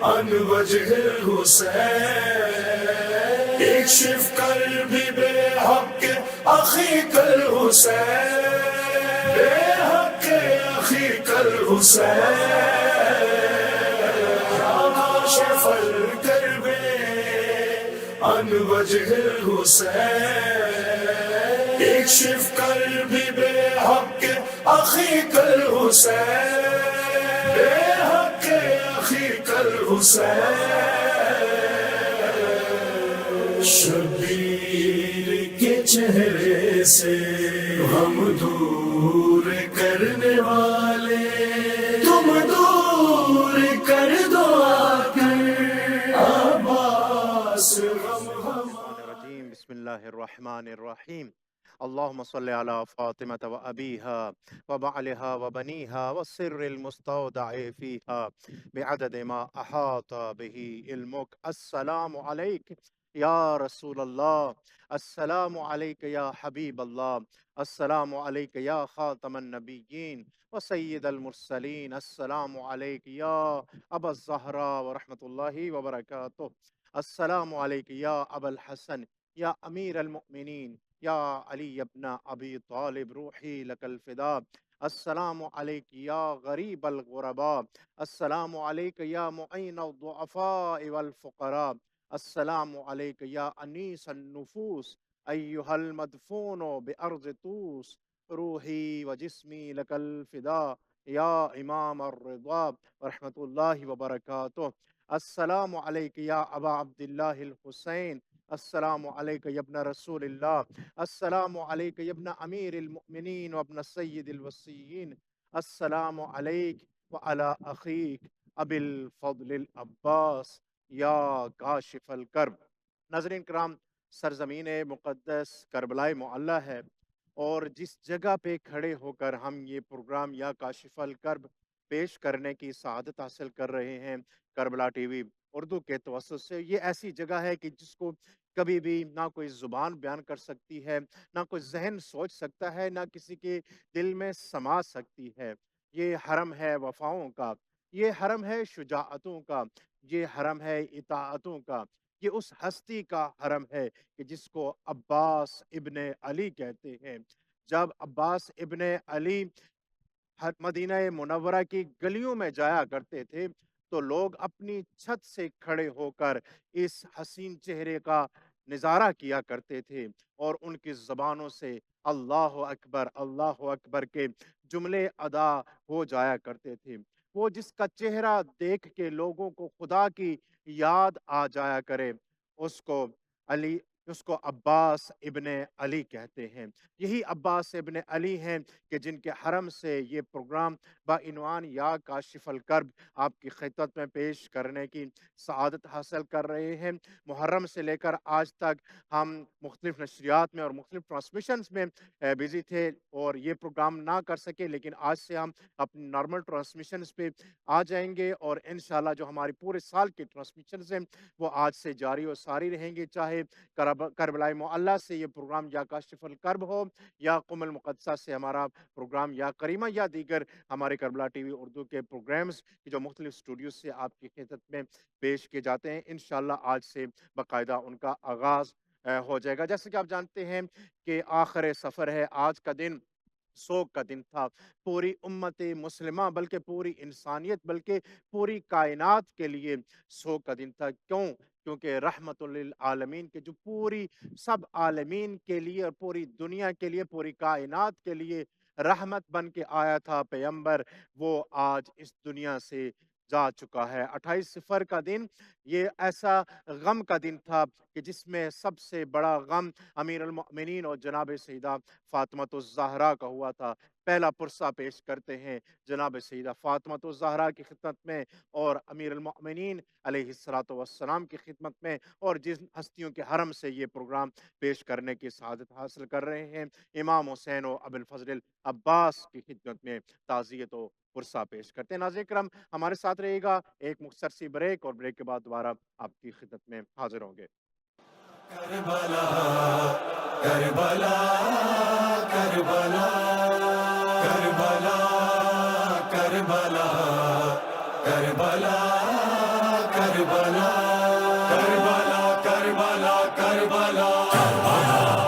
عن وجه الحسين اكشف قلبي بحق أخيك الحسين بحق أخيك الحسين يا كاشف الكرب عن وجه الحسين اكشف قلبي بحق أخيك الحسين بحق أخيك الحسين شبیر کے چہرے سے ہم دور کرنے والے تم دور کر دو آ کر عباس غم الرجیم بسم اللہ الرحمن الرحیم اللہم صلی علی فاطمة و ابیہا و بعلہا و بنیہا و سر المستودع فیہا بعدد ما احاط به علمک السلام علیک یا رسول اللہ السلام علیک یا حبیب اللہ السلام علیک یا خاتم النبیین و سید المرسلین السلام علیک یا ابا الزہراء و رحمت اللہ وبرکاتہ السلام علیک یا ابا الحسن یا امیر المؤمنین یا علی ابن ابی طالب روحی لک الفدا السلام علیک یا غریب الغرباء السلام علیک یا معین الضعفاء والفقراء السلام علیک یا انیس النفوس ایہا المدفون بارض طوس روحی و جسمی لک الفدا یا امام الرضا ورحمۃ اللہ وبرکاتہ السلام علیک یا ابا عبداللہ الحسین السلام علیک یا ابن رسول اللہ السلام علیک یا ابن امیر المؤمنین و ابن سید الوصیین السلام علیک وعلی اخیک ابی الفضل العباس یا کاشف الکرب۔ ناظرین کرام، سرزمین مقدس کربلائے معلیٰ ہے اور جس جگہ پہ کھڑے ہو کر ہم یہ پروگرام یا کاشف الکرب پیش کرنے کی سعادت حاصل کر رہے ہیں کربلا ٹی وی اردو کے توسط سے، یہ ایسی جگہ ہے کہ جس کو کبھی بھی نہ کوئی زبان بیان کر سکتی ہے، نہ کوئی ذہن سوچ سکتا ہے، نہ کسی کے دل میں سما سکتی ہے۔ یہ حرم ہے وفاؤں کا، یہ حرم ہے شجاعتوں کا، یہ حرم ہے اطاعتوں کا، یہ اس ہستی کا حرم ہے کہ جس کو عباس ابن علی کہتے ہیں۔ جب عباس ابن علی مدینہ منورہ کی گلیوں میں جایا کرتے تھے تو لوگ اپنی چھت سے کھڑے ہو کر اس حسین چہرے کا نظارہ کیا کرتے تھے اور ان کی زبانوں سے اللہ اکبر کے جملے ادا ہو جایا کرتے تھے۔ وہ جس کا چہرہ دیکھ کے لوگوں کو خدا کی یاد آ جایا کرے اس کو عباس ابن علی کہتے ہیں۔ یہی عباس ابن علی ہیں کہ جن کے حرم سے یہ پروگرام بعنوان یا کاشف الکرب آپ کی خدمت میں پیش کرنے کی سعادت حاصل کر رہے ہیں۔ محرم سے لے کر آج تک ہم مختلف نشریات میں اور مختلف ٹرانسمیشنز میں بزی تھے اور یہ پروگرام نہ کر سکے، لیکن آج سے ہم اپنی نارمل ٹرانسمیشنز پہ آ جائیں گے اور انشاءاللہ جو ہماری پورے سال کی ٹرانسمیشنز ہیں وہ آج سے جاری و ساری رہیں گے، چاہے کربلائے معلیٰ سے یہ پروگرام یا کاشف الکرب ہو یا قم المقدسہ سے ہمارا پروگرام یا کریمہ یا دیگر ہمارے کربلا ٹی وی اردو کے پروگرامز جو مختلف اسٹوڈیوز سے آپ کی خدمت میں پیش کیے جاتے ہیں۔ انشاءاللہ آج سے باقاعدہ ان کا آغاز ہو جائے گا۔ جیسے کہ آپ جانتے ہیں کہ آخر سفر ہے، آج کا دن سوگ کا دن تھا پوری امت مسلمہ، بلکہ پوری انسانیت، بلکہ پوری کائنات کے لیے سوگ کا دن تھا۔ کیونکہ رحمت للعالمین کے جو پوری سب عالمین کے لیے اور پوری دنیا کے لیے، پوری کائنات کے لیے رحمت بن کے آیا تھا پیغمبر، وہ آج اس دنیا سے جا چکا ہے۔ 28 صفر کا دن یہ ایسا غم کا دن تھا کہ جس میں سب سے بڑا غم امیر المؤمنین اور جناب سیدہ فاطمۃ الزہرا کا ہوا تھا۔ پہلا پرسہ پیش کرتے ہیں جناب سیدہ فاطمۃ الزہرا کی خدمت میں اور امیر المؤمنین علیہ السلام کی خدمت میں، اور جن ہستیوں کے حرم سے یہ پروگرام پیش کرنے کی سعادت حاصل کر رہے ہیں، امام حسین و ابو الفضل العباس کی خدمت میں تعزیت و پرسہ پیش کرتے ہیں۔ ناظرین کرام، ہمارے ساتھ رہے گا ایک مختصر سی بریک، اور بریک کے بعد دوبارہ آپ کی خدمت میں حاضر ہوں گے۔ کربلا کربلا کربلا کربلا کربلا کربلا کربلا کربلا کربلا کربلا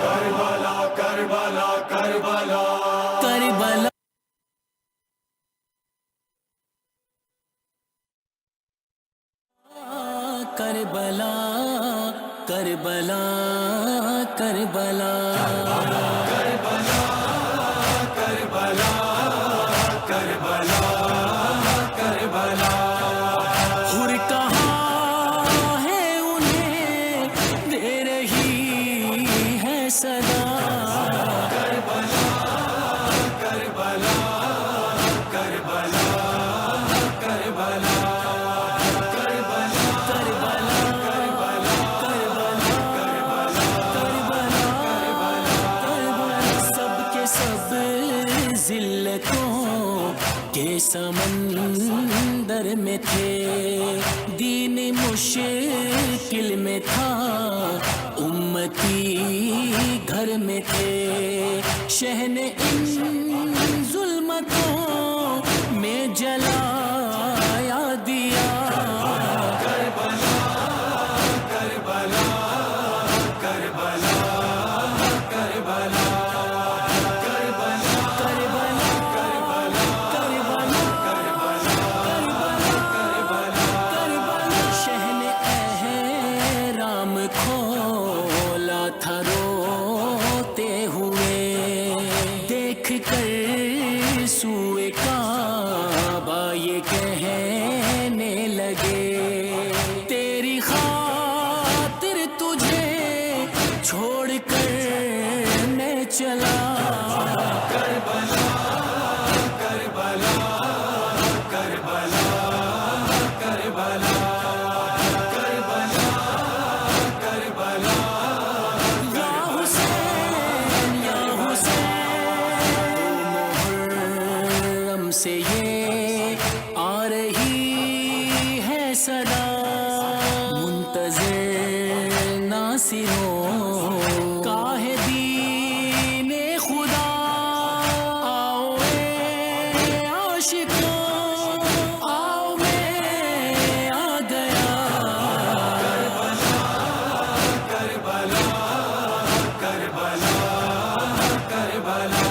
کربلا کربلا کربلا کربلا کربلا کربلا کربلا کربلا کربلا کربلا کربلا ہر کہاں ہے انہیں دے رہی ہے صدا کربلا کربلا کربلا کربلا سب کے سب ذلتوں کے سمندر میں تھے، دین مشکل میں تھا، امتی گھر میں تھے، شہ نے ان ظلمتوں میں جلایا دیا کربلا کربلا کربلا کربلا شہن احرام کھولا تھا روتے ہوئے، دیکھ کر سوئے کعبہ یہ کہنے لگے، تیری خاطر تجھے چھوڑ کر میں چلا کربلا کربلا کربلا کربلا کربلا کربلا یا حسین یا حسین، محرم سے یہ آ رہی ہے صدا، منتظر ناصروں کا ہے دین خدا، آؤ اے عاشقوں آؤ میں آ گیا کربلا کربلا کربلا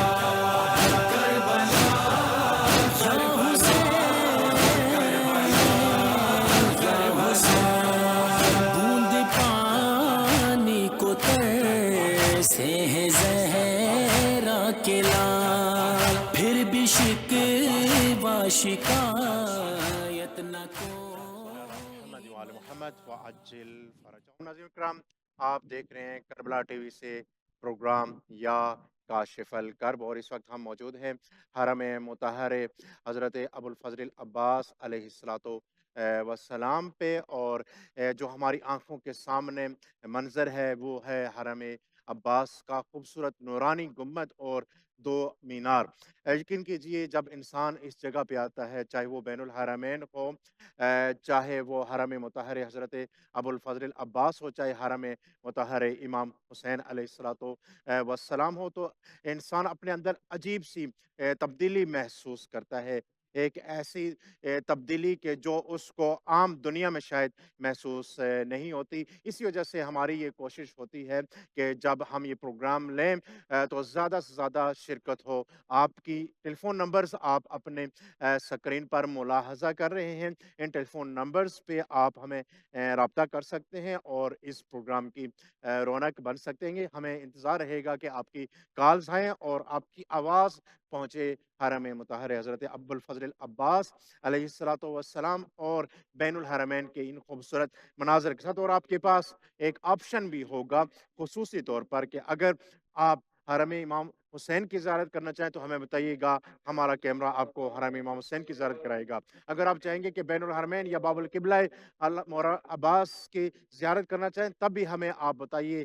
بوند پانی کو ترسے ہے زہرا کے لال، پھر بھی شکوہ شکایت نہ کو محمد وآل محمد وعجل فرجہم۔ ناظرین اکرام، آپ دیکھ رہے ہیں کربلا ٹی وی سے پروگرام یا کاشف الکرب، اور اس وقت ہم موجود ہیں حرم مطہر حضرت ابوالفضل العباس علیہ السلام پہ، اور جو ہماری آنکھوں کے سامنے منظر ہے وہ ہے حرم عباس کا خوبصورت نورانی گنبد اور دو مینار۔ یقین کیجئے جب انسان اس جگہ پہ آتا ہے، چاہے وہ بین الحرمین ہو، چاہے وہ حرم مطہر حضرت ابوالفضل العباس ہو، چاہے حرم مطہر امام حسین علیہ السلام ہو، تو انسان اپنے اندر عجیب سی تبدیلی محسوس کرتا ہے، ایک ایسی تبدیلی کہ جو اس کو عام دنیا میں شاید محسوس نہیں ہوتی۔ اسی وجہ سے ہماری یہ کوشش ہوتی ہے کہ جب ہم یہ پروگرام لیں تو زیادہ سے زیادہ شرکت ہو۔ آپ کی ٹیلی فون نمبرز آپ اپنے سکرین پر ملاحظہ کر رہے ہیں، ان ٹیلی فون نمبرز پہ آپ ہمیں رابطہ کر سکتے ہیں اور اس پروگرام کی رونق بن سکتے ہیں۔ ہمیں انتظار رہے گا کہ آپ کی کالز آئیں اور آپ کی آواز پہنچے حرم مطہر حضرت ابوالفضل العباس علیہ السلام اور بین الحرمین کے ان خوبصورت مناظر کے ساتھ، اور آپ کے پاس ایک آپشن بھی ہوگا خصوصی طور پر کہ اگر آپ حرم امام حسین کی زیارت کرنا چاہیں تو ہمیں بتائیے گا، ہمارا کیمرہ آپ کو حرم امام حسین کی زیارت کرائے گا۔ اگر آپ چاہیں گے کہ بین الحرمین یا باب القبلہ مولا عباس کی زیارت کرنا چاہیں تب بھی ہمیں آپ بتائیے،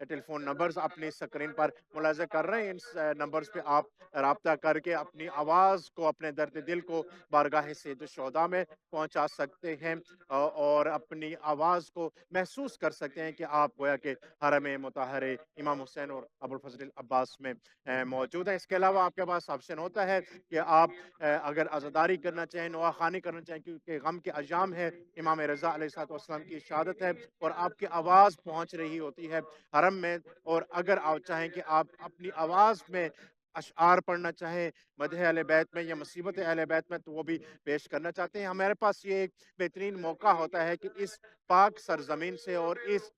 ٹیلی فون نمبرز اپنی اسکرین پر ملاحظہ کر رہے ہیں. ان نمبرز پہ آپ رابطہ کر کے اپنی آواز کو، اپنے درد دل کو بارگاہ سید الشہداء میں پہنچا سکتے ہیں اور اپنی آواز کو محسوس کر سکتے ہیں کہ آپ گویا کہ حرم مطہر امام حسین اور ابوالفضل العباس میں موجود ہیں. اس کے علاوہ آپ کے پاس آپشن ہوتا ہے کہ آپ اگر عزاداری کرنا چاہیں، نواخوانی کرنا چاہیں، کیونکہ غم کے ایام ہے، امام رضا علیہ السلام کی شہادت ہے اور آپ کی آواز پہنچ رہی ہوتی ہے حرم میں، اور اگر آپ چاہیں کہ آپ اپنی آواز میں اشعار پڑھنا چاہیں مدح اہل بیت میں یا مصیبت اہل بیت میں، تو وہ بھی پیش کرنا چاہتے ہیں. ہمارے پاس یہ ایک بہترین موقع ہوتا ہے کہ اس پاک سرزمین سے اور اس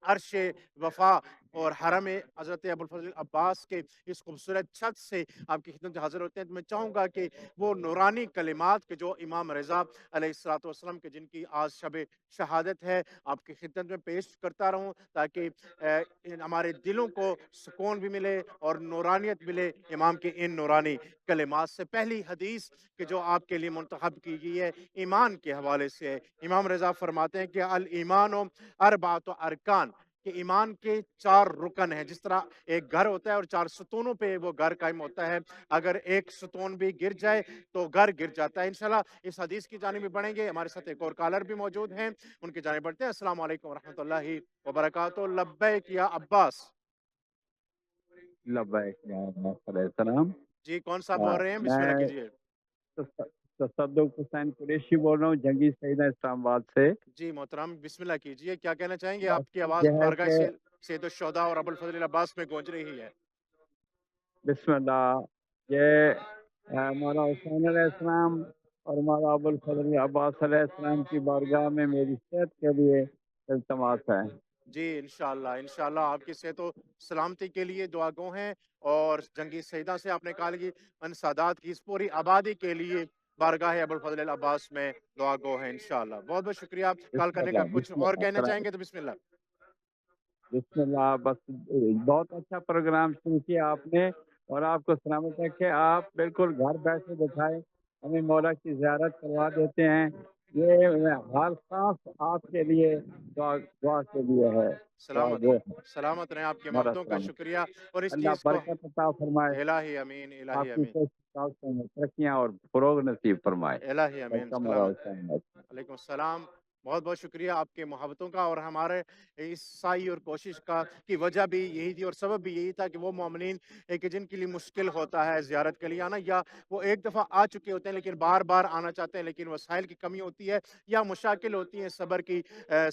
عرش وفا اور حرم حضرت ابوالفضل العباس کے اس خوبصورت چھت سے آپ کی خدمت میں حاضر ہوتے ہیں. تو میں چاہوں گا کہ وہ نورانی کلمات کے جو امام رضا علیہ السلام کے جن کی آج شب شہادت ہے آپ کی خدمت میں پیش کرتا رہوں، تاکہ ہمارے دلوں کو سکون بھی ملے اور نورانیت ملے امام کے ان نورانی کلمات سے. پہلی حدیث کہ جو آپ کے لیے منتخب کی گئی ہے ایمان کے حوالے سے ہے. امام رضا فرماتے ہیں کہ الایمان اربعۃ ارکان، کہ ایمان کے 4 رکن ہیں. جس طرح ایک گھر ہوتا ہے اور 4 ستونوں پہ وہ گھر قائم ہوتا ہے، اگر ایک ستون بھی گر جائے تو گھر گر جاتا ہے. انشاءاللہ اس حدیث کی جانب بھی بڑھیں گے. ہمارے ساتھ ایک اور کالر بھی موجود ہیں، ان کی جانب بڑھتے ہیں. السلام علیکم ورحمۃ اللہ وبرکاتہ. لبیک یا عباس. لبیک یا علیہ السلام. جی کون صاحب بول رہے ہیں؟ بسم اللہ میں کیجیے. تصدق حسین قریشی بول رہا ہوں، جنگی سیدہ اسلام آباد سے. جی محترم بسم اللہ کیجیے. کیا کہنا چاہیں گے؟ آپ کی بس آواز یہ ہے بارگاہ کہ سید الشہداء اور ابوالفضل العباس میں گونج رہی ہے. بسم اللہ. یہ مولا حسین علیہ السلام اور مولا ابوالفضل عباس علیہ السلام کی بارگاہ میں میری صحت کے لیے التماس ہے. جی انشاءاللہ آپ کی صحت و سلامتی کے لیے دعا گو ہیں، اور جنگی سیدہ سے آپ نے کہا کہ ان سادات کی اس پوری آبادی کے لیے بارگاہ ابوالفضل العباس میں دعا گو ہیں انشاءاللہ. بہت بہت شکریہ کال کرنے کا. کچھ اور کہنا چاہیں گے تو بسم اللہ. بسم اللہ. بس بہت اچھا پروگرام شروع کیا آپ نے، اور آپ کو سلامت ہے کہ آپ بالکل گھر بیٹھے بٹھائے ہمیں مولا کی زیارت کروا دیتے ہیں. یہ ہر سانس آپ کے لیے دعا کے لیے ہے. سلامت رہیں. آپ کی مولا محبتوں کا سلامت. شکریہ، اور اس اللہ چیز کو برکت عطا فرمائے، الہی امین، الہی آپ کی امین، ترقیاں اور فروغ نصیب فرمائے. الہی امین. سلامت رہیں. سلامت. علیکم السلام. بہت بہت شکریہ آپ کے محبتوں کا، اور ہمارے اس سعی اور کوشش کی وجہ بھی یہی تھی اور سبب بھی یہی تھا کہ وہ مومنین کہ جن کے لیے مشکل ہوتا ہے زیارت کے لیے آنا، یا وہ ایک دفعہ آ چکے ہوتے ہیں لیکن بار بار آنا چاہتے ہیں لیکن وسائل کی کمی ہوتی ہے یا مشاکل ہوتی ہیں صبر کی،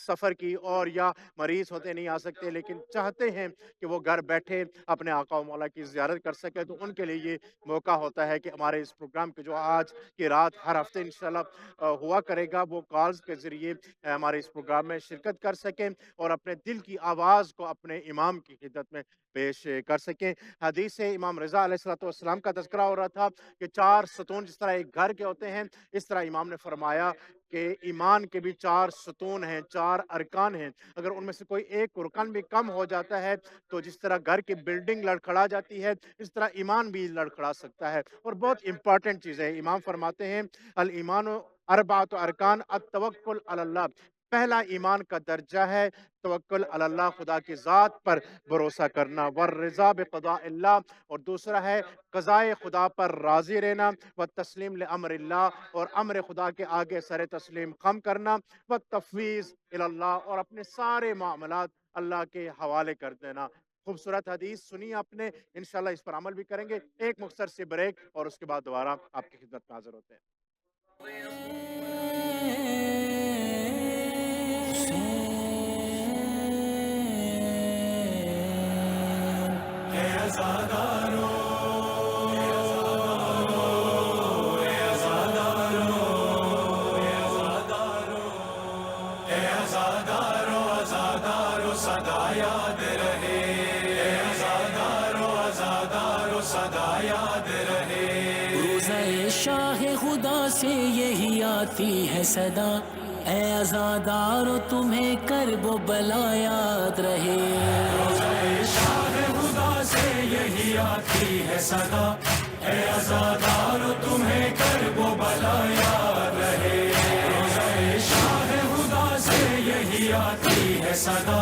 سفر کی، اور یا مریض ہوتے نہیں آ سکتے لیکن چاہتے ہیں کہ وہ گھر بیٹھے اپنے آقا و مولا کی زیارت کر سکے، تو ان کے لیے یہ موقع ہوتا ہے کہ ہمارے اس پروگرام کے جو آج کی رات ہر ہفتے انشاءاللہ ہوا کرے گا، وہ کالز کے ذریعے ہمارے اس پروگرام میں شرکت کر سکیں اور اپنے دل کی آواز کو اپنے امام کی خدمت میں پیش کر سکیں. حدیث سے امام رضا علیہ السلام کا تذکرہ ہو رہا تھا کہ 4 ستون جس طرح ایک گھر کے ہوتے ہیں، اس طرح امام نے فرمایا کہ ایمان کے بھی 4 ستون ہیں، 4 ارکان ہیں. اگر ان میں سے کوئی ایک رکن بھی کم ہو جاتا ہے تو جس طرح گھر کی بلڈنگ لڑکھڑا جاتی ہے، اس طرح ایمان بھی لڑکھڑا سکتا ہے. اور بہت امپورٹنٹ چیز ہے. امام فرماتے ہیں الایمان اربعۃ ارکان التوکل علی اللہ. پہلا ایمان کا درجہ ہے توکل علی اللہ، خدا کی ذات پر بھروسہ کرنا، والرضا بقضاء اللہ، اور دوسرا ہے قضائے خدا پر راضی رہنا، والتسلیم لامر اللہ، اور امر خدا کے آگے سر تسلیم خم کرنا، والتفویض الی اللہ، اور اپنے سارے معاملات اللہ کے حوالے کر دینا. خوبصورت حدیث سنی آپ نے، انشاءاللہ اس پر عمل بھی کریں گے. ایک مختصر سی بریک اور اس کے بعد دوبارہ آپ کی خدمت میں حاضر ہوتے ہیں. صدا یاد رہے، عزادارو صدا یاد رہے. روزہ شاہ خدا سے یہی آتی ہے صدا، اے عزادارو تمہیں کرب و بلا یاد رہے. شاہ خدا سے یہی آتی ہے صدا، اے عزادارو تمہیں کرب و بلا یاد رہے. شاہ خدا سے یہی آتی ہے صدا،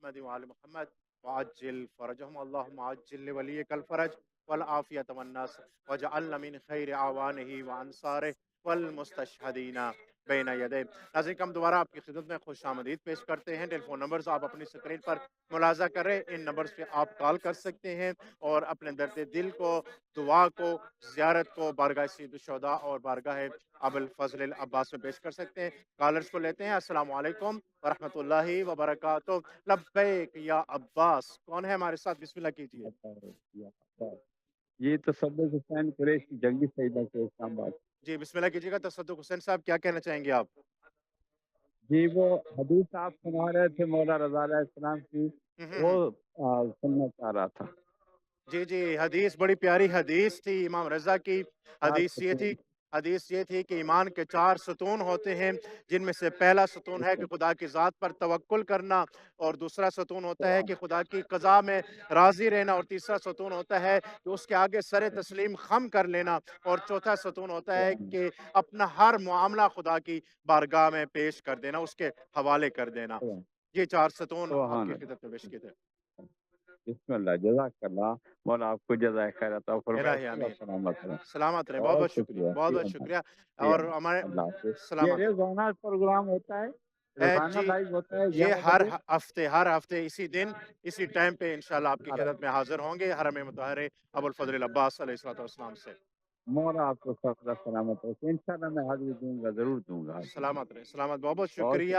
محمد وعلى محمد وعجل فرجهم اللهم عجل لوليك الفرج والعافية والنصر واجعلنا من خير اعوانه وانصاره والمستشهدین بین یدیہ۔ ناظرین ہم دوبارہ آپ کی خدمت میں خوش آمدید پیش کرتے ہیں۔ ٹیلی فون نمبرز آپ اپنی سکرین پر ملاحظہ کر رہے ہیں، ان نمبرز پہ آپ کال کر سکتے ہیں اور اپنے درد دل کو، دعا کو، زیارت کو بارگاہ سید الشہداء اور بارگاہ ابوالفضل العباس میں پیش کر سکتے ہیں۔ کالرز کو لیتے ہیں۔ السلام علیکم ورحمۃ اللہ وبرکاتہ۔ لبیک یا عباس، کون ہے ہمارے ساتھ؟ بسم اللہ کیجیے۔ یہ تصدق حسین قریشی جنگی سیدہ سے اسلام آباد۔ جی بسم اللہ کیجیے گا۔ تصدق حسین صاحب کیا کہنا چاہیں گے آپ؟ جی وہ حدیث آپ سنا رہے تھے مولا رضا علیہ السلام کی، وہ سننا چاہ رہا تھا۔ جی جی، حدیث بڑی پیاری حدیث تھی امام رضا کی۔ حدیث یہ تھی کہ ایمان کے 4 ستون ہوتے ہیں، جن میں سے پہلا ستون ہے کہ خدا کی ذات پر توکل کرنا، اور دوسرا ستون ہوتا ہے کہ خدا کی قضا میں راضی رہنا، اور تیسرا ستون ہوتا ہے کہ اس کے آگے سر تسلیم خم کر لینا، اور چوتھا ستون ہوتا ہے کہ اپنا ہر معاملہ خدا کی بارگاہ میں پیش کر دینا، اس کے حوالے کر دینا۔ یہ 4 ستون آپ کی خدمت میں پیش کیے تھے۔ بسم اللہ، جزاک اللہ، مولا آپ کو جزائے خیر عطا فرمائے۔ الہی آمین۔ سلامت رہیں۔ سلامت رہیں، بہت بہت شکریہ، بہت بہت شکریہ۔ اور ہمارے اللہ حافظ۔ یہ سلامت روزانہ پروگرام ہوتا ہے، روزانہ جی، لائیو ہوتا ہے یہ 11 ہر ہفتے اسی دن اسی ٹائم پہ انشاءاللہ آپ کی خدمت میں حاضر ہوں گے، حرم مطہر ابوالفضل العباس علیہ السلام سے۔ مولا آپ کو سب سلامت رکھے، انشاءاللہ میں حاضری دوں گا، ضرور دوں گا۔ سلامت رہیں، سلامت، بہت بہت بہت شکریہ۔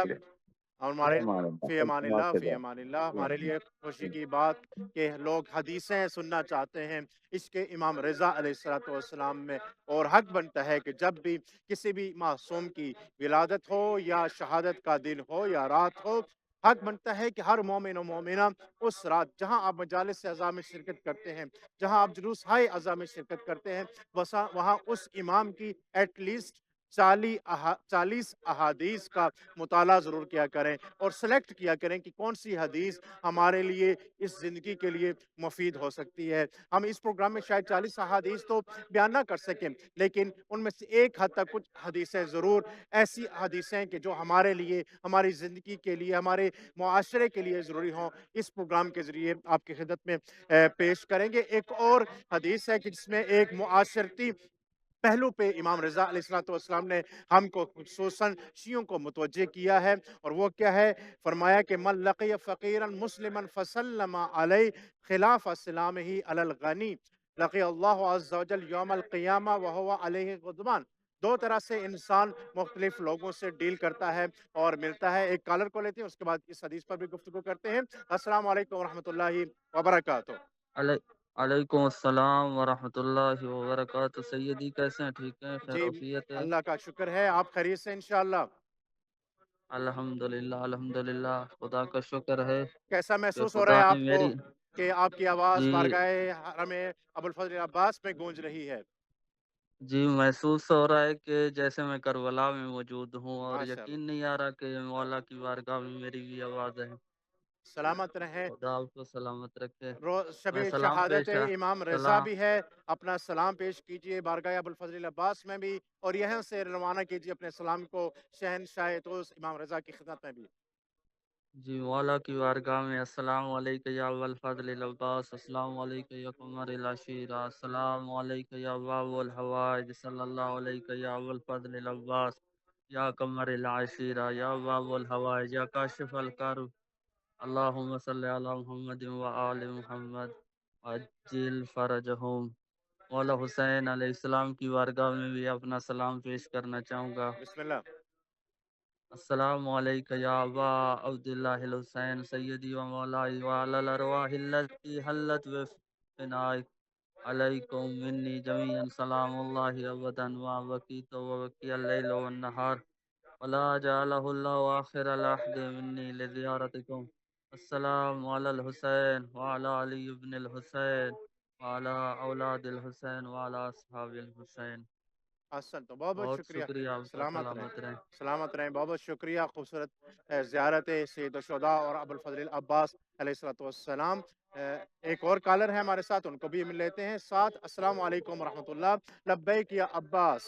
اور ہمارے فی امان اللہ، فی امان اللہ، ہمارے لیے خوشی کی بات کہ لوگ حدیثیں سننا چاہتے ہیں اس کے امام رضا علیہ السلام میں، اور حق بنتا ہے کہ جب بھی کسی بھی معصوم کی ولادت ہو یا شہادت کا دن ہو یا رات ہو، حق بنتا ہے کہ ہر مومن و مومنہ اس رات جہاں آپ مجالس اعزاء میں شرکت کرتے ہیں، جہاں آپ جلوس ہائے اعزاء میں شرکت کرتے ہیں، وہاں اس امام کی ایٹ لیسٹ 40 احادیث کا مطالعہ ضرور کیا کریں، اور سلیکٹ کیا کریں کہ کون سی حدیث ہمارے لیے اس زندگی کے لیے مفید ہو سکتی ہے۔ ہم اس پروگرام میں شاید 40 احادیث تو بیان نہ کر سکیں، لیکن ان میں سے ایک حد تک کچھ حدیثیں ضرور ایسی حدیثیں کہ جو ہمارے لیے، ہماری زندگی کے لیے، ہمارے معاشرے کے لیے ضروری ہوں، اس پروگرام کے ذریعے آپ کی خدمت میں پیش کریں گے۔ ایک اور حدیث ہے کہ جس میں ایک معاشرتی پہلو پہ امام رضا علیہ السلام نے ہم کو خصوصاً شیعوں کو متوجہ کیا ہے، اور وہ کیا ہے؟ فرمایا کہ من لقی فقیرا مسلما فسلم علیہ خلاف سلامہ علی الغنی لقی اللہ عز وجل یوم القیامہ وہو علیہ غضبان۔ 2 طرح سے انسان مختلف لوگوں سے ڈیل کرتا ہے اور ملتا ہے۔ ایک کالر کو لیتے ہیں، اس کے بعد اس حدیث پر بھی گفتگو کرتے ہیں۔ السلام علیکم ورحمۃ اللہ وبرکاتہ۔ علیکم السلام ورحمۃ اللہ وبرکاتہ۔ سیدی کیسے ہیں؟ ٹھیک ہیں؟ خیر جی وفیت ہے؟ اللہ کا شکر ہے، آپ خیریت سے انشاءاللہ؟ الحمدللہ الحمدللہ، خدا کا شکر ہے کیسا کہ محسوس ہو رہا خدا ہے نے آپ کو میری کہ آپ کی آواز جی بارگاہ حرم ابوالفضل عباس میں گونج رہی ہے؟ جی محسوس ہو رہا ہے کہ جیسے میں کربلا میں موجود ہوں، اور ماشاءاللہ، یقین نہیں آ رہا کہ مولا کی بارگاہ میں میری بھی آواز ہے۔ سلامت رہیں۔ خدا آپ کو سلامت رکھے۔ شب میں سلام شہادت پیش امام رضا سلام بھی ہے، اپنا سلام پیش کیجئے بارگاہ ابوالفضل عباس میں بھی، اور یہاں سے روانہ کیجئے اپنے سلام کو شہنشاہ توس امام رضا کی خدمت میں بھی۔ جی مولا کی بارگاہ میں السلام علیکم یا ابو الفضل العباس، السلام علیکم یا قمر العشیرہ، السلام علیکم یا باب الحوائج، صلی اللہ علیکم یا ابو الفضل العباس، یا قمر العشیرہ، یا باب الحوائج، یا کاشف الکرب، اللہم صلی علی محمد و آل محمد عجل فرجہم۔ مولا حسین علیہ السلام کی بارگاہ میں بھی اپنا سلام پیش کرنا چاہوں گا۔ بسم اللہ۔ السلام علیکم یا ابا عبداللہ الحسین سیدی و مولائی وعلی الارواح التي حلت بفنائک علیکم منی جمیعا سلام اللہ ابدا و وقیت و وقی اللیل والنہار ولا جعله الله آخر العهد مني لزيارتكم. السلام على الحسين وعلى علي بن الحسين وعلى أولاد الحسين وعلى أصحاب الحسين. حسن، تو بہت بہت بہت شکریہ. شکریہ، آپ کا سلامت رہیں. سلامت رہیں. سلامت رہیں. بہت بہت شکریہ. خوبصورت زیارت سید الشہداء اور ابوالفضل العباس علیہ السلام. ایک اور کالر ہے ہمارے ساتھ، ان کو بھی مل لیتے ہیں ساتھ. السلام علیکم ورحمۃ اللہ. لبیک یا عباس.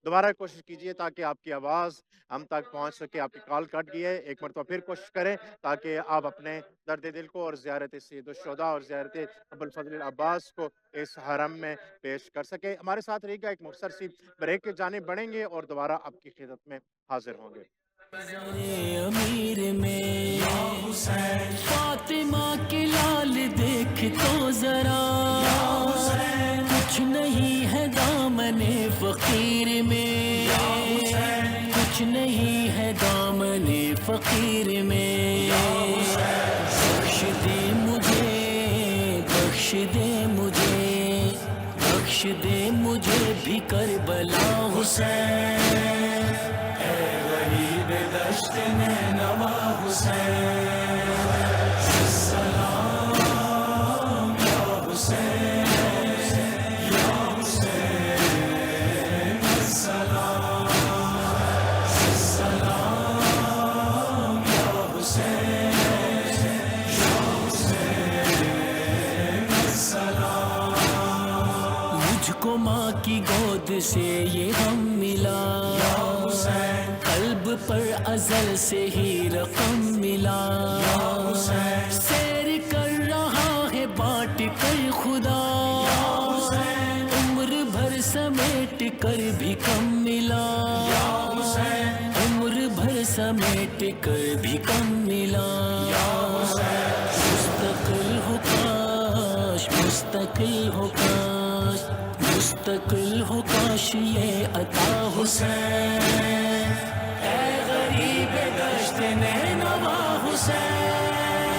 دوبارہ کوشش کیجئے تاکہ آپ کی آواز ہم تک پہنچ سکے. آپ کی کال کٹ گئی ہے، ایک مرتبہ پھر کوشش کریں تاکہ آپ اپنے درد دل کو اور زیارت سید الشہداء اور زیارت ابوالفضل العباس کو اس حرم میں پیش کر سکے. ہمارے ساتھ رہے گا. ایک مختصر سی بریک کی جانب بڑھیں گے اور دوبارہ آپ کی خدمت میں حاضر ہوں گے. امیر میں فاطمہ کے لال دیکھ تو ذرا، کچھ نہیں ہے دامن فقیر میں، کچھ نہیں ہے دامن فقیر میں. بخش دے مجھے، بخش دے مجھے، بخش دے مجھے بھی کربلا حسین. غریب دشت نینوا حسین، السلام یا حسین یا حسین، السلام السلام یا حسین یا حسین، السلام. مجھ کو ماں کی گود سے یہ غم ملا، قلب پر ازل سے ہی رقم ملا. سیر کر رہا ہے بانٹ کر خدا، عمر بھر سمیٹ کر بھی کم ملا، عمر بھر سمیٹ کر بھی کم ملا. مستقل ہو کاش، مستقل ہو کاش، مستقل ہو کاش یہ عطا حسین. اے غریب دشت نینوا حسین،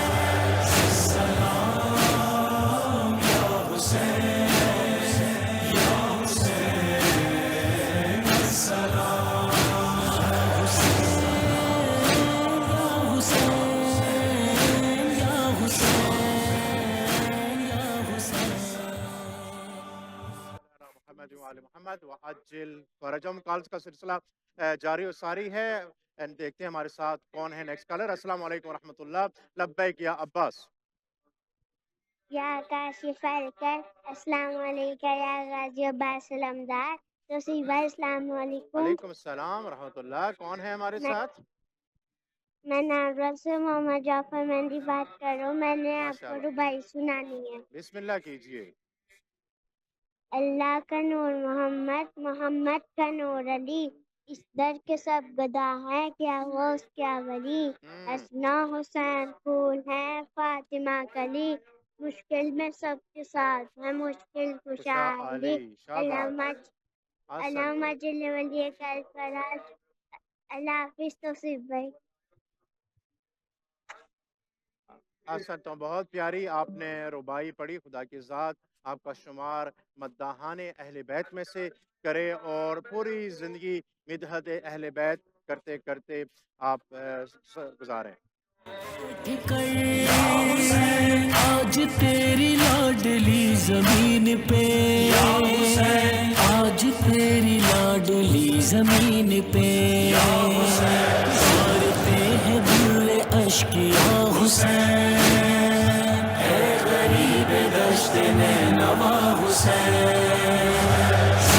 السلام یا حسین یا حسین، السلام حسین یا حسین یا حسین یا حسین. محمد و آل محمد وعجل فرجہم. کالز کا سلسلہ جاری و ساری ہے. دیکھتے ہیں ہمارے ساتھ کون ہے نیکسٹ کالر. السلام علیکم ورحمۃ اللہ. لبیک یا عباس. یا کاشف الکر، السلام علیکم یا غازی عباس علمدار توصیف بھائی، السلام علیکم. وعلیکم السلام ورحمۃ اللہ. کون ہے ہمارے ساتھ؟ میں ناگرل سے محمد جعفر مہندی بات کر رہا ہوں. میں نے آپ ماشاء کو اللہ. ربائی سنانی ہے. بسم اللہ کیجئے. اللہ کا نور محمد، محمد کا نور علی، اس در کے سب گدا ہے، کیا غوث کیا ولی. حسنہ حسین پھول ہے فاطمہ کلی، مشکل میں سب کے ساتھ ہے مشکل کشا علی. شاباش. علامہ جل ولی کل فراز. اللہ حافظ توصیف بھائی. احسن. تو بہت پیاری آپ نے ربائی پڑھی. خدا کی ذات آپ کا شمار مداحان اہل بیت میں سے کرے اور پوری زندگی مدحت اہل بیت کرتے کرتے آپ گزاریں. آج تیری لاڈلی زمین پہ، آج تیری لاڈلی زمین پہ مارتے ہیں برے اشک یا حسین. اے غریب دشت نینوا حسین،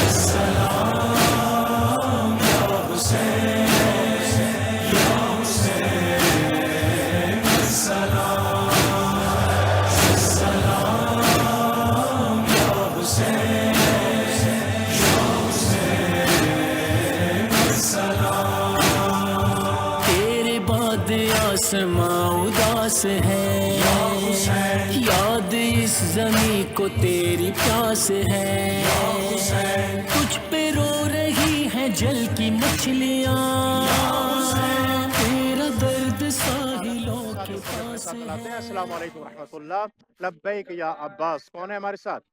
السلام یا حسین یا حسین، السلام السلام یا حسین یا حسین، السلام. تیرے بعد آسماں اداس ہے، یاد اس زمین کو تیری پیاس ہے. تجھ پہ رو رہی ہیں جل کی مچھلیاں، تیرا درد ساحلوں کے پاس ہے. السلام علیکم ورحمۃ اللہ. لبیک یا عباس. کون ہے ہمارے ساتھ؟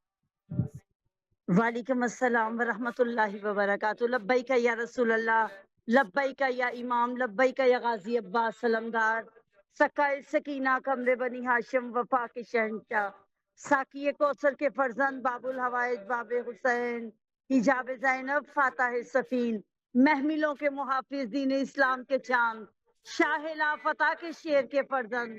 وعلیکم السلام ورحمۃ اللہ وبرکاتہ. لبیک یا رسول اللہ، لبیک یا امام، لبیک یا غازی عباس سلمدار، سکائے سکینہ کمر بنی ہاشم وفا کے شہنشاہ، ساقی کوثر کے فرزند، باب الحوائج باب حسین، حجاب زینب فاتح صفین، محملوں کے محافظ، دین اسلام کے چاند، شاہ لا فتح کے شیر کے فرزند،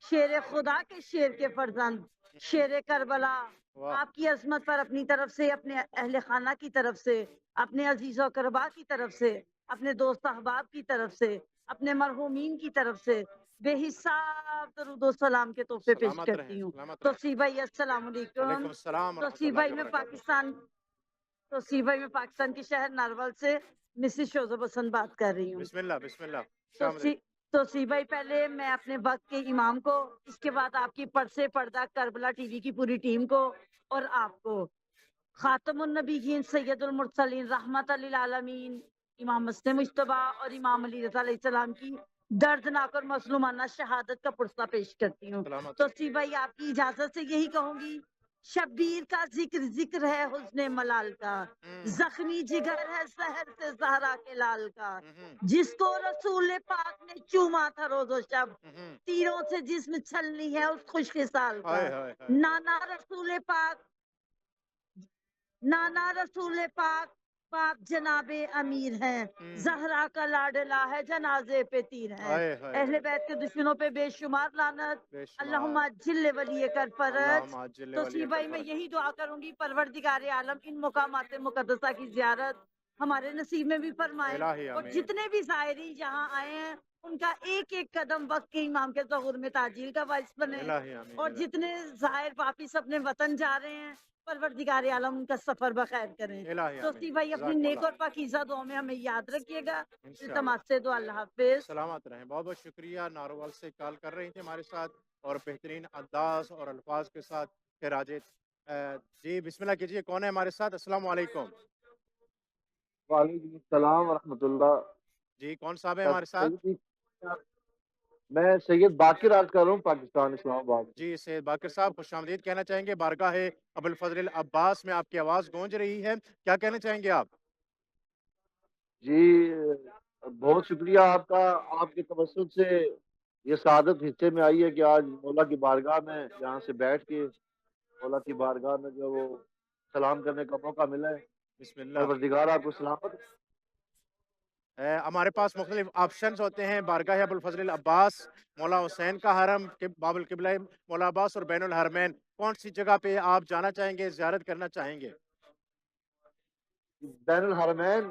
شیر خدا کے شیر کے فرزند، شیر کربلا، واہ آپ کی عظمت پر اپنی طرف سے، اپنے اہل خانہ کی طرف سے، اپنے عزیز و اقربا کی طرف سے، اپنے دوست احباب کی طرف سے، اپنے مرحومین کی طرف سے بے حساب درود و سلام کے تحفے پیش سلامت رہیں، کرتی ہوں۔ سلامت تو رہیں۔ سی بھائی السلام وعلیکم علیکم۔ السلام تو ورحمۃ سی اللہ بھائی میں وبرکاتہ۔ پاکستان کے شہر نارول سے مسز شوزب حسن بات کر رہی ہوں۔ بسم اللہ بسم اللہ، تو شامد رہیں۔ تو سی بھائی پہلے میں اپنے وقت کے امام کو، اس کے بعد آپ کی پردے پردہ کربلا ٹی وی کی پوری ٹیم کو اور آپ کو، خاتم النبیین سید المرسلین رحمت للعالمین امام مسلم مجتبیٰ اور امام علی رضا علیہ السلام کی دردناک اور مظلومانہ شہادت کا پرسہ پیش کرتی ہوں۔ سلامت تو رہیں۔ سی بھائی آپ کی اجازت سے یہی کہوں گی، شبیر کا ذکر ذکر ہے حسن ملال کا، زخمی جگر ہے زہر سے زہرا کے لال کا، جس کو رسول پاک نے چوما تھا روز و شب، تیروں سے جسم چھلنی ہے اس خوش خصال کا، ہائے ہائے ہائے، نانا رسول پاک، نانا رسول پاک پاک جناب امیر ہیں، زہرا کا لاڈلا ہے جنازے پہ تیر ہیں، ہائے ہائے اہل ہائے، بیت کے دشمنوں پہ بے شمار لعنت، بے اللہم شمار، جل ولی کر فرج۔ اللہم عجل تو ولی سی بھائی میں فرج۔ یہی دعا کروں گی، پروردگار عالم ان مقامات مقدسہ کی زیارت ہمارے نصیب میں بھی فرمائے، الہی اور آمین۔ جتنے بھی زائرین یہاں آئے ہیں ان کا ایک ایک قدم وقت کے امام کے ظہور میں تعجیل کا باعث بنے، الہی آمین۔ اور الہی جتنے زائر واپس اپنے وطن جا رہے ہیں پروردگار عالم ان کا سفر بخیر کریں۔ الہی تو آمین، سی بھائی اپنی جزاکم نیک اللہ، اور پاکیزہ دعاؤں میں ہمیں یاد رکھیے گا۔ انشاءاللہ۔ التماس سے دعا، اللہ حافظ۔ سلامت رہیں، بہت بہت شکریہ، ناروال سے کال کر رہی تھی ہمارے ساتھ اور بہترین انداز اور الفاظ کے ساتھ خراج جی بسم اللہ کیجیے، کون ہے ہمارے ساتھ؟ السلام علیکم۔ وعلیکم السلام ورحمۃ اللہ۔ جی کون صاحب ہے ہمارے ساتھ؟ میں سید باقر عرض کر رہا ہوں، پاکستان اسلام آباد سے۔ جی سید باقر صاحب خوش آمدید کہنا چاہیں گے، بارگاہ ابوالفضل العباس میں آپ کی آواز گونج رہی ہے، کیا کہنا چاہیں گے آپ؟ جی بہت شکریہ آپ کا، آپ کے توسط سے یہ سعادت حصے میں آئی ہے کہ آج مولا کی بارگاہ میں یہاں سے بیٹھ کے مولا کی بارگاہ میں جو وہ سلام کرنے کا موقع ملا ہے۔ بسم اللہ۔ پروردگار آپ کو سلامت۔ ہمارے پاس مختلف آپشنز ہوتے ہیں، بارگاہ ابوالفضل العباس، مولا حسین کا حرم، باب القبلہ مولا عباس اور بین الحرمین، کون سی جگہ پہ آپ جانا چاہیں گے، زیارت کرنا چاہیں گے؟ بین الحرمین۔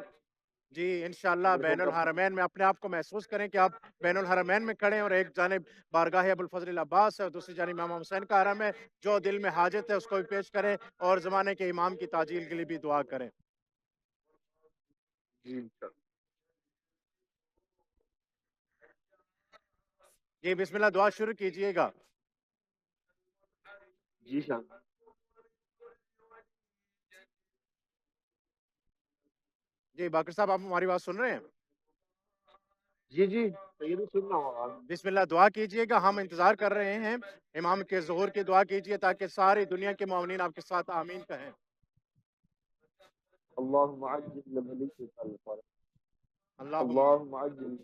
جی انشاءاللہ بین الحرمین میں اپنے آپ کو محسوس کریں کہ آپ بین الحرمین میں کھڑے ہیں، اور ایک جانب بارگاہ ابوالفضل العباس ہے اور دوسری جانب امام حسین کا حرم ہے، جو دل میں حاجت ہے اس کو بھی پیش کریں اور زمانے کے امام کی تعجیل کے لیے بھی دعا کریں۔ جی جی بسم اللہ دعا شروع کیجئے گا۔ جی شاہ۔ جی باقر صاحب آپ ہماری بات سن رہے ہیں؟ جی جی سید سن رہا ہوں آپ۔ بسم اللہ دعا کیجئے گا، ہم انتظار کر رہے ہیں، امام کے ظہور کی دعا کیجئے تاکہ ساری دنیا کے مومنین آپ کے ساتھ آمین کہیں۔ اللہم عجل لولیک الفرج، اللہم عجل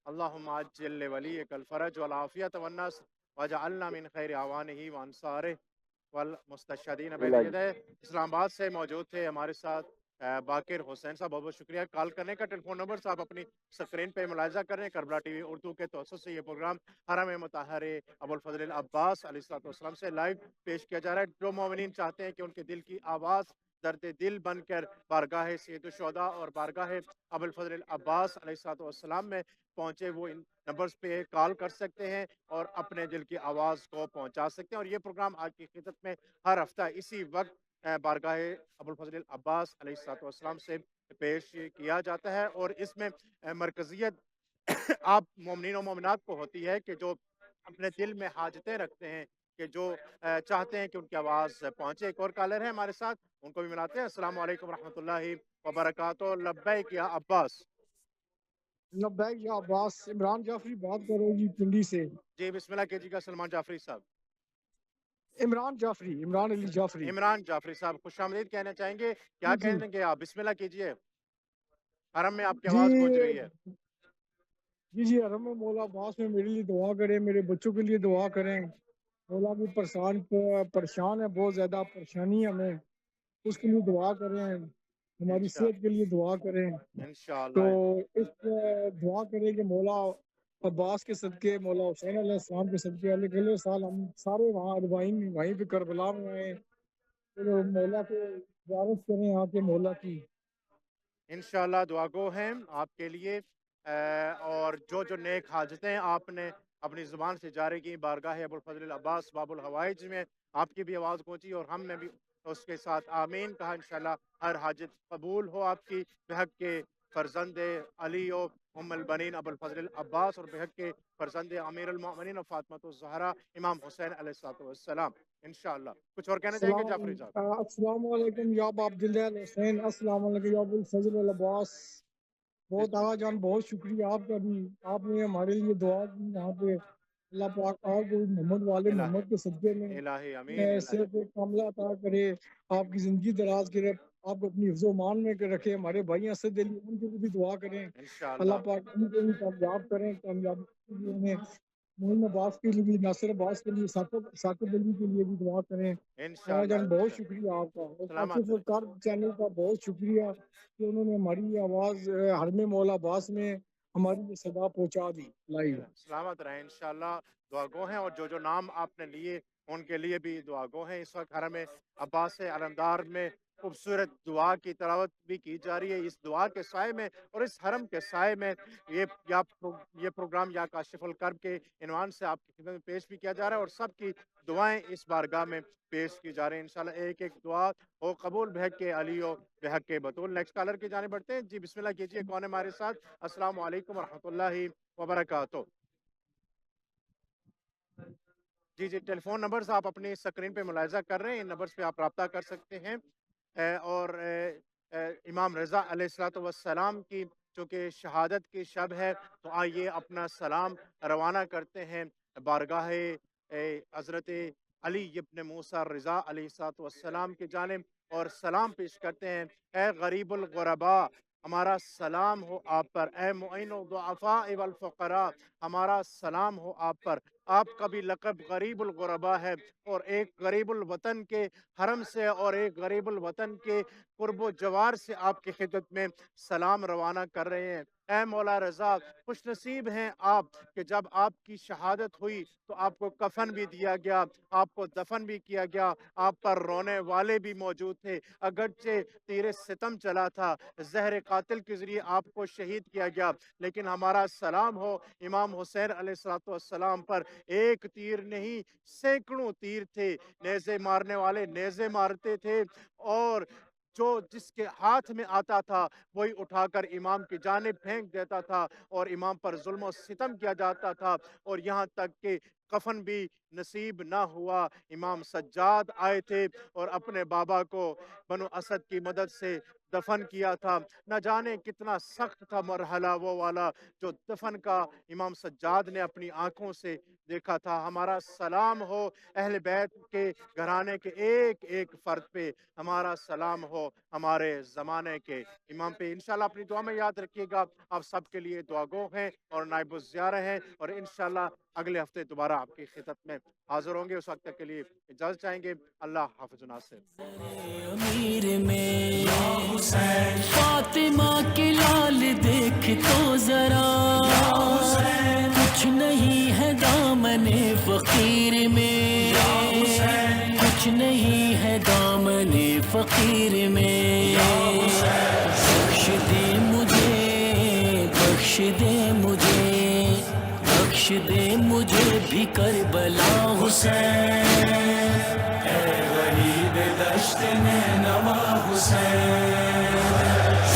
اللہم عجل لولیک الفرج والعافیت والنصر وجعلنا من خیر اعوانہ وانصارہ والمستشہدین بین یدہ۔ اسلام آباد سے موجود تھے ہمارے ساتھ باقر حسین صاحب، بہت بہت شکریہ کال کرنے کا۔ ٹیلی فون نمبر صاحب اپنی سکرین پہ ملاحظہ کریں، کربلا ٹی وی اردو کے توسط سے یہ پروگرام حرم مطہر ابوالفضل العباس علیہ السلام سے لائیو پیش کیا جا رہا ہے۔ جو مومنین چاہتے ہیں کہ ان کے دل کی آواز درد دل بن کر بارگاہ سید الشہداء اور بارگاہ ابوالفضل العباس علیہ السلام میں پہنچے، وہ ان نمبرز پہ کال کر سکتے ہیں اور اپنے دل کی آواز کو پہنچا سکتے ہیں۔ اور یہ پروگرام آج کی خدمت میں ہر ہفتہ اسی وقت بارگاہ ابوالفضل العباس علیہ السلام سے پیش کیا جاتا ہے، اور اس میں مرکزیت آپ مومنین و مومنات کو ہوتی ہے کہ جو اپنے دل میں حاجتیں رکھتے ہیں، کہ جو چاہتے ہیں کہ ان کی آواز پہنچے۔ ایک اور کالر ہے ہمارے ساتھ، ان کو بھی ملاتے ہیں۔ السلام علیکم ورحمۃ اللہ وبرکاتہ۔ لبیک یا عباس۔ لبیک یا عباس، عمران جعفری بات کر رہے جی پنڈی سے۔ جی بسم اللہ کیجیے گا سلمان جعفری صاحب۔ عمران جعفری، عمران علی جعفری۔ عمران جعفری صاحب خوش آمدید کہنا چاہیں گے، کیا جی کہیں گے آپ؟ بسم اللہ کیجیے۔ حرم میں آپ کی جی آواز گونج رہی ہے. جی حرم میں مولا عباس میں میرے لیے دعا کریں، میرے بچوں کے لیے دعا کریں. مولا بھی پریشان ہے، بہت زیادہ پریشانی ہے ہمیں، اس کے لیے دعا کریں. ہماری صحت کے لیے دعا کریں. انشاءاللہ تو اس دعا کریں کہ مولا عباس کے صدقے، مولا حسین علیہ السلام کے صدقے، اگلے سال ہم سارے وہاں وہیں پہ کربلا میں آئے، تو مولا کو زیارت کریں آ کے مولا کی. انشاءاللہ دعا گو ہیں آپ کے لیے. اور جو نیک حاجتیں آپ نے اپنی زبان سے جاری کی بارگاہ ابوالفضل العباس باب الحوائج میں، آپ کی بھی آواز گونجی اور ہم نے بھی اس کے ساتھ آمین کہا. انشاءاللہ ہر حاجت قبول ہو آپ کی بحق کے فرزند علی و ام البنین ابوالفضل العباس، اور بحق کے فرزند امیر المؤمنین فاطمۃ الزہرا امام حسین علیہ السلام. انشاءاللہ کچھ اور کہنا چاہیں گے جعفری صاحب؟ السلام علیکم یا ابا عبداللہ الحسین، السلام علیکم یا ابوالفضل العباس. بہت آقا جان، بہت شکریہ آپ کا بھی، آپ نے ہمارے لیے دعا کی یہاں پہ. اللہ پاک آپ کو محمد والے محمد کے صدقے میں الہی امین. صحت کاملہ عطا کرے، آپ کی زندگی دراز کرے، آپ کو اپنی حفظ و امان میں رکھے. ہمارے بھائی اسد علی، ان کے لیے بھی دعا کریں، اللہ پاک ان کو بھی کامیاب کریں. کامیابی مومن عباس کے لیے بھی، ناصر عباس کے لیے، ثاقب علی کے لیے بھی دعا کریں. آقا جان بہت شکریہ آپ کا، کاشف الکرب چینل کا بہت شکریہ کہ انہوں نے ہماری آواز حرم مولا عباس میں ہماری یہ صدا پہنچا دی لائیو. سلامت رہیں. انشاءاللہ دعا گو ہیں، اور جو نام آپ نے لیے ان کے لیے بھی دعا گو ہیں. اس وقت حرم عباس علمدار میں خوبصورت دعا کی تلاوت بھی کی جا رہی ہے. اس دعا کے سائے میں اور اس حرم کے سائے میں یہ پروگرام یا کاشف الکرب کے عنوان سے آپ کی خدمت میں پیش بھی کیا جا رہا ہے، اور سب کی دعائیں اس بارگاہ میں پیش کی جا رہی ہیں. انشاءاللہ ایک ایک دعا ہو قبول بحق کے علی و بحق کے بطول. نیکسٹ کالر کی جانب بڑھتے ہیں. جی بسم اللہ کیجئے، کون ہے ہمارے ساتھ؟ السلام علیکم ورحمۃ اللہ وبرکاتہ. جی ٹیلی فون نمبرز آپ اپنی اسکرین پہ ملاحظہ کر رہے ہیں، ان نمبرز پہ آپ رابطہ کر سکتے ہیں. اور امام رضا علیہ السلام کی چونکہ شہادت کی شب ہے، تو آئیے اپنا سلام روانہ کرتے ہیں بارگاہ حضرت علی ابن موسیٰ رضا علیہ السلام کی جانب، اور سلام پیش کرتے ہیں. اے غریب الغرباء، ہمارا سلام ہو آپ پر. اے معین الضعفاء والفقراء، ہمارا سلام ہو آپ پر. آپ کا بھی لقب غریب الغرباء ہے، اور ایک غریب الوطن کے حرم سے اور ایک غریب الوطن کے قرب و جوار سے آپ کی خدمت میں سلام روانہ کر رہے ہیں. اے مولا رضا، خوش نصیب ہیں آپ کہ جب آپ کی شہادت ہوئی تو آپ کو کفن بھی دیا گیا، آپ کو دفن بھی کیا گیا، آپ پر رونے والے بھی موجود تھے. اگرچہ تیر ستم چلا تھا، زہر قاتل کے ذریعے آپ کو شہید کیا گیا، لیکن ہمارا سلام ہو امام حسین علیہ السلام پر. ایک تیر نہیں، سینکڑوں تیر تھے. نیزے مارنے والے نیزے مارتے تھے، اور جس کے ہاتھ میں آتا تھا وہی اٹھا کر امام کی جانب پھینک دیتا تھا، اور امام پر ظلم و ستم کیا جاتا تھا. اور یہاں تک کہ کفن بھی نصیب نہ ہوا. امام سجاد آئے تھے اور اپنے بابا کو بنو اسد کی مدد سے دفن کیا تھا. نہ جانے کتنا سخت تھا مرحلہ وہ والا جو دفن کا امام سجاد نے اپنی آنکھوں سے دیکھا تھا. ہمارا سلام ہو اہل بیت کے گھرانے کے ایک ایک فرد پہ. ہمارا سلام ہو ہمارے زمانے کے امام پہ. انشاءاللہ اپنی دعا میں یاد رکھیے گا. آپ سب کے لیے دعا گو ہیں اور نائب الزیارہ ہیں، اور انشاءاللہ اگلے ہفتے دوبارہ آپ کی خدمت میں حاضر ہوں گے. اس وقت تک کے لیے اجازت چاہیں گے. اللہ حافظ ناصر. امیر میں فاطمہ کے لال دیکھ تو ذرا، کچھ نہیں ہے دامن فقیر میں، کچھ نہیں ہے دامن فقیر میں. بخش دے مجھے، بخش دے مجھے، بخش دے مجھے بھی کربلا حسین. اے غریب دشت نینوا حسین،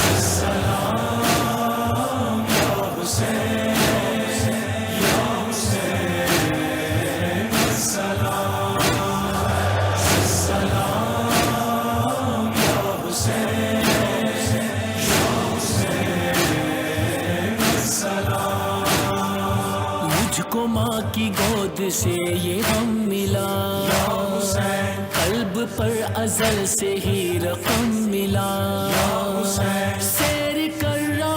السلام یا حسین، یا حسین، السلام، السلام یا حسین، یا حسین، السلام. مجھ کو ماں کی گود سے یہ غم ملا، قلب پر ازل سے ہی رقم ملا. سیر کر رہا